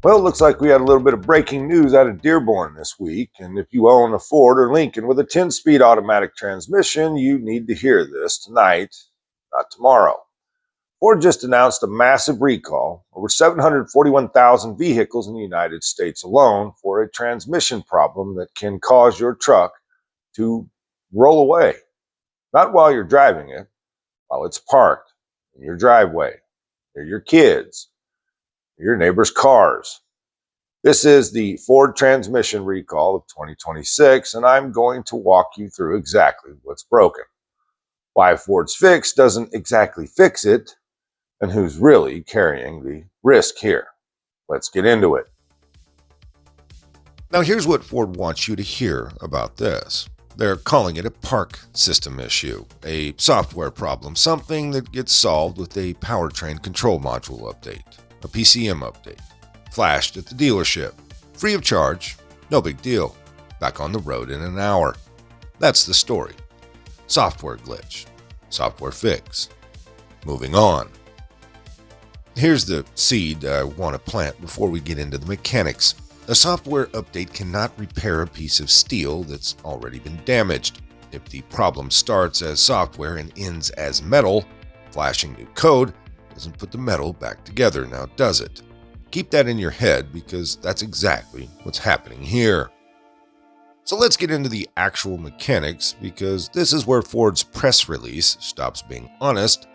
Well, it looks like we had a little bit of breaking news out of Dearborn this week, and if you own a Ford or Lincoln with a 10-speed automatic transmission, you need to hear this tonight, not tomorrow. Ford just announced a massive recall, over 741,000 vehicles in the United States alone, for a transmission problem that can cause your truck to roll away. Not while you're driving it, while it's parked in your driveway, near your kids, your neighbor's cars. This is the Ford transmission recall of 2026, and I'm going to walk you through exactly what's broken, why Ford's fix doesn't exactly fix it, and who's really carrying the risk here. Let's get into it. Now here's what Ford wants you to hear about this. They're calling it a park system issue, a software problem, something that gets solved with a Powertrain Control Module update, a PCM update, flashed at the dealership, free of charge, no big deal, back on the road in an hour. That's the story. Software glitch, software fix. Moving on. Here's the seed I want to plant before we get into the mechanics. A software update cannot repair a piece of steel that's already been damaged. If the problem starts as software and ends as metal, flashing new code doesn't put the metal back together, now does it? Keep that in your head because that's exactly what's happening here. So let's get into the actual mechanics because this is where Ford's press release stops being honest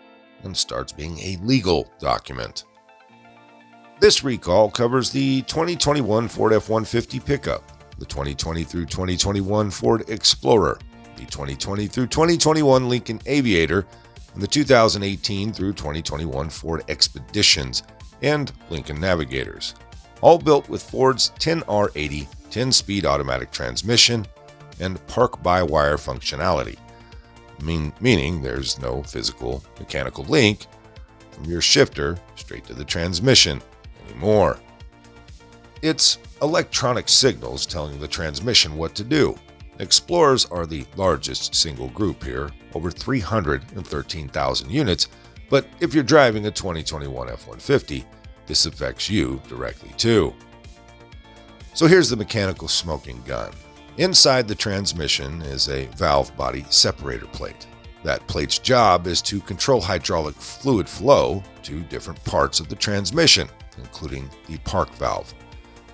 and starts being a legal document. This recall covers the 2021 Ford F-150 pickup, the 2020 through 2021 Ford Explorer, the 2020 through 2021 Lincoln Aviator, and the 2018 through 2021 Ford Expeditions and Lincoln Navigators, all built with Ford's 10R80 10-speed automatic transmission and park-by-wire functionality, meaning there's no physical mechanical link from your shifter straight to the transmission anymore. It's electronic signals telling the transmission what to do. Explorers are the largest single group here, over 313,000 units, but if you're driving a 2021 F-150, this affects you directly too. So here's the mechanical smoking gun. Inside the transmission is a valve body separator plate. That plate's job is to control hydraulic fluid flow to different parts of the transmission, including the park valve.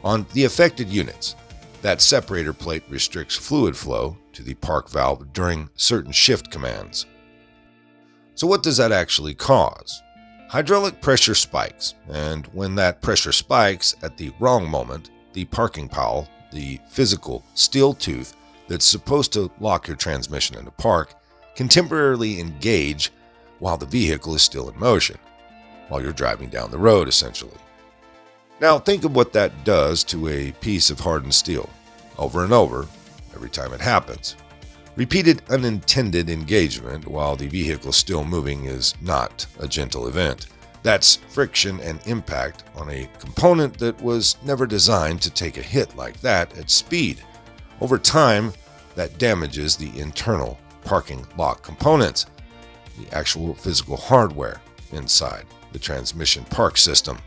On the affected units, that separator plate restricts fluid flow to the park valve during certain shift commands. So what does that actually cause? Hydraulic pressure spikes, and when that pressure spikes at the wrong moment, the parking pawl, the physical steel tooth that's supposed to lock your transmission into park, can temporarily engage while the vehicle is still in motion, while you're driving down the road essentially. Now think of what that does to a piece of hardened steel, over and over, every time it happens. Repeated unintended engagement while the vehicle is still moving is not a gentle event. That's friction and impact on a component that was never designed to take a hit like that at speed. Over time, that damages the internal parking lock components, the actual physical hardware inside the transmission park system.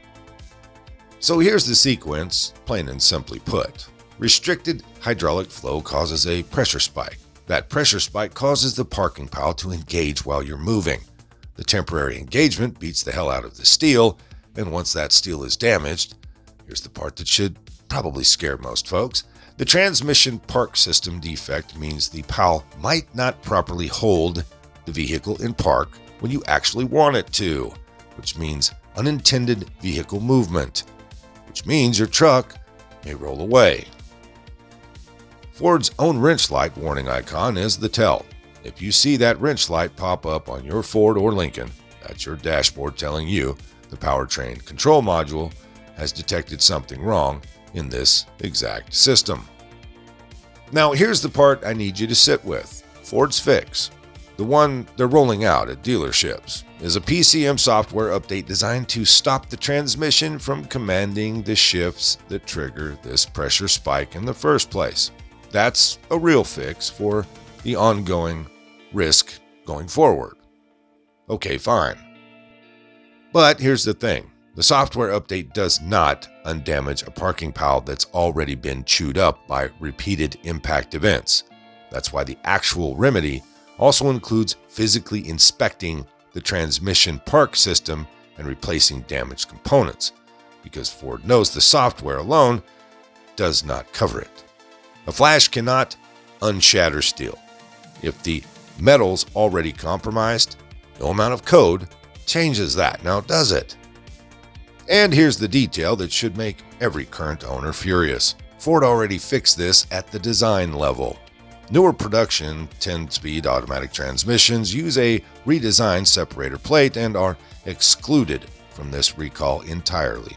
So here's the sequence, plain and simply put. Restricted hydraulic flow causes a pressure spike. That pressure spike causes the parking pawl to engage while you're moving. The temporary engagement beats the hell out of the steel, and once that steel is damaged, here's the part that should probably scare most folks. The transmission park system defect means the pawl might not properly hold the vehicle in park when you actually want it to, which means unintended vehicle movement, which means your truck may roll away. Ford's own wrench light warning icon is the tell. If you see that wrench light pop up on your Ford or Lincoln, that's your dashboard telling you the Powertrain Control Module has detected something wrong in this exact system. Now here's the part I need you to sit with. Ford's fix, the one they're rolling out at dealerships, is a PCM software update designed to stop the transmission from commanding the shifts that trigger this pressure spike in the first place. That's a real fix for the ongoing risk going forward. Okay, fine. But here's the thing. The software update does not undamage a parking pawl that's already been chewed up by repeated impact events. That's why the actual remedy also includes physically inspecting the transmission park system and replacing damaged components, because Ford knows the software alone does not cover it. A flash cannot unshatter steel. If the metal's already compromised, no amount of code changes that, now does it? And here's the detail that should make every current owner furious. Ford already fixed this at the design level. Newer production 10-speed automatic transmissions use a redesigned separator plate and are excluded from this recall entirely.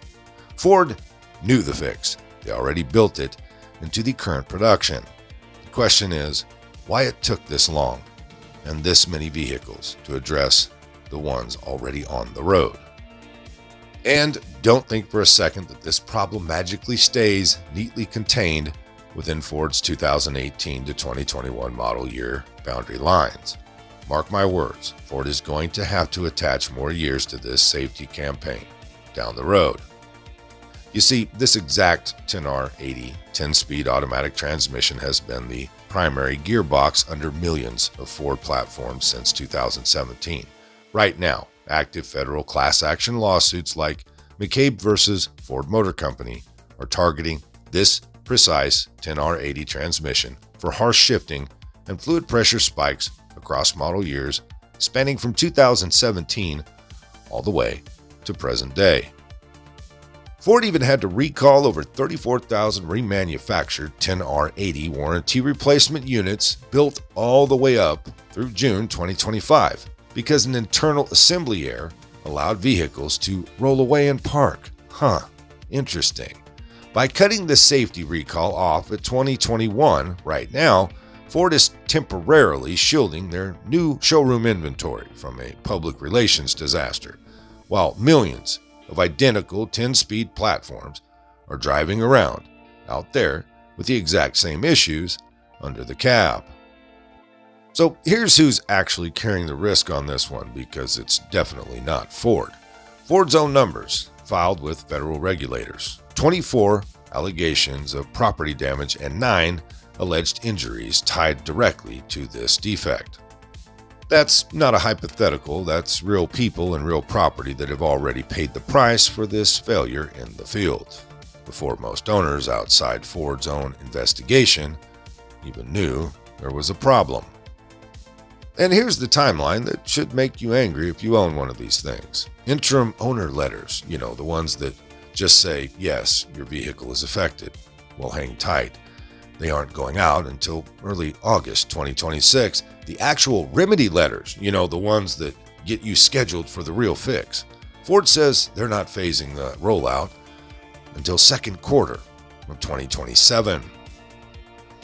Ford knew the fix. They already built it into the current production. The question is, why it took this long and this many vehicles to address the ones already on the road. And don't think for a second that this problem magically stays neatly contained within Ford's 2018 to 2021 model year boundary lines. Mark my words, Ford is going to have to attach more years to this safety campaign down the road. You see, this exact 10R80 10-speed automatic transmission has been the primary gearbox under millions of Ford platforms since 2017. Right now, active federal class action lawsuits like McCabe versus Ford Motor Company are targeting this precise 10R80 transmission for harsh shifting and fluid pressure spikes across model years spanning from 2017 all the way to present day. Ford even had to recall over 34,000 remanufactured 10R80 warranty replacement units built all the way up through June 2025 because an internal assembly error allowed vehicles to roll away and park. Interesting. By cutting the safety recall off at 2021 right now, Ford is temporarily shielding their new showroom inventory from a public relations disaster, while millions of identical 10-speed platforms are driving around out there with the exact same issues under the cab. So here's who's actually carrying the risk on this one, because it's definitely not Ford. Ford's own numbers filed with federal regulators: 24 allegations of property damage and 9 alleged injuries tied directly to this defect. That's not a hypothetical, that's real people and real property that have already paid the price for this failure in the field, before most owners outside Ford's own investigation even knew there was a problem. And here's the timeline that should make you angry if you own one of these things. Interim owner letters, the ones that just say, yes, your vehicle is affected. Well, hang tight. They aren't going out until early August 2026. The actual remedy letters, the ones that get you scheduled for the real fix. Ford says they're not phasing the rollout until second quarter of 2027.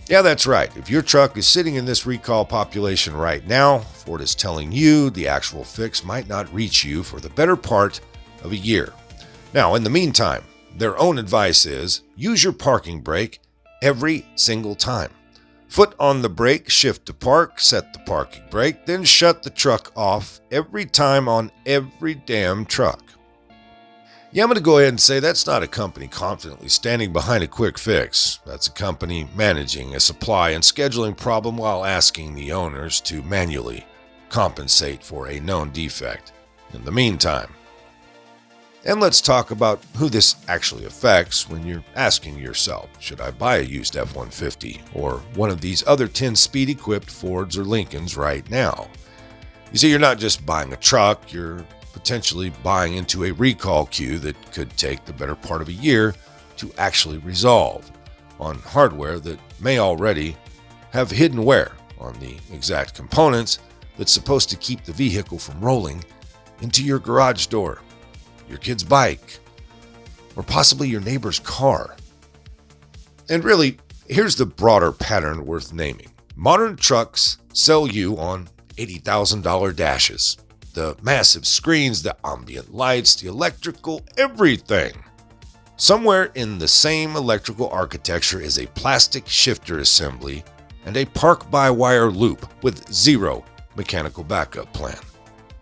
Yeah, that's right. If your truck is sitting in this recall population right now, Ford is telling you the actual fix might not reach you for the better part of a year. Now, in the meantime, their own advice is use your parking brake every single time. Foot on the brake, shift to park, set the parking brake, then shut the truck off every time on every damn truck. Yeah, I'm going to go ahead and say that's not a company confidently standing behind a quick fix. That's a company managing a supply and scheduling problem while asking the owners to manually compensate for a known defect in the meantime. And let's talk about who this actually affects when you're asking yourself, should I buy a used F-150 or one of these other 10-speed equipped Fords or Lincolns right now? You see, you're not just buying a truck, you're potentially buying into a recall queue that could take the better part of a year to actually resolve on hardware that may already have hidden wear on the exact components that's supposed to keep the vehicle from rolling into your garage door, your kid's bike, or possibly your neighbor's car. And really, here's the broader pattern worth naming. Modern trucks sell you on $80,000 dashes. The massive screens, the ambient lights, the electrical, everything. Somewhere in the same electrical architecture is a plastic shifter assembly and a park-by-wire loop with zero mechanical backup plan.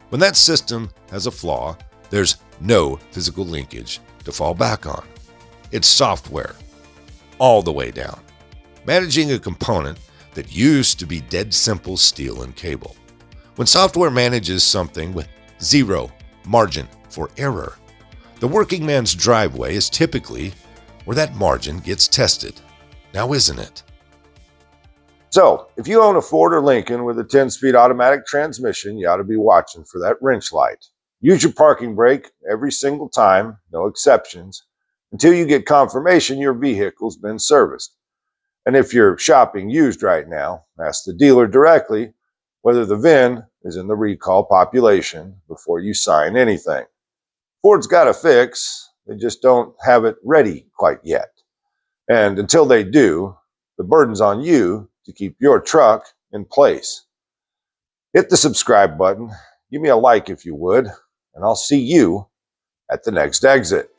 When that system has a flaw, there's no physical linkage to fall back on. It's software, all the way down. Managing a component that used to be dead simple steel and cable. When software manages something with zero margin for error, the working man's driveway is typically where that margin gets tested. Now, isn't it? So, if you own a Ford or Lincoln with a 10-speed automatic transmission, you ought to be watching for that wrench light. Use your parking brake every single time, no exceptions, until you get confirmation your vehicle's been serviced. And if you're shopping used right now, ask the dealer directly whether the VIN is in the recall population before you sign anything. Ford's got a fix, they just don't have it ready quite yet. And until they do, the burden's on you to keep your truck in place. Hit the subscribe button, give me a like if you would, and I'll see you at the next exit.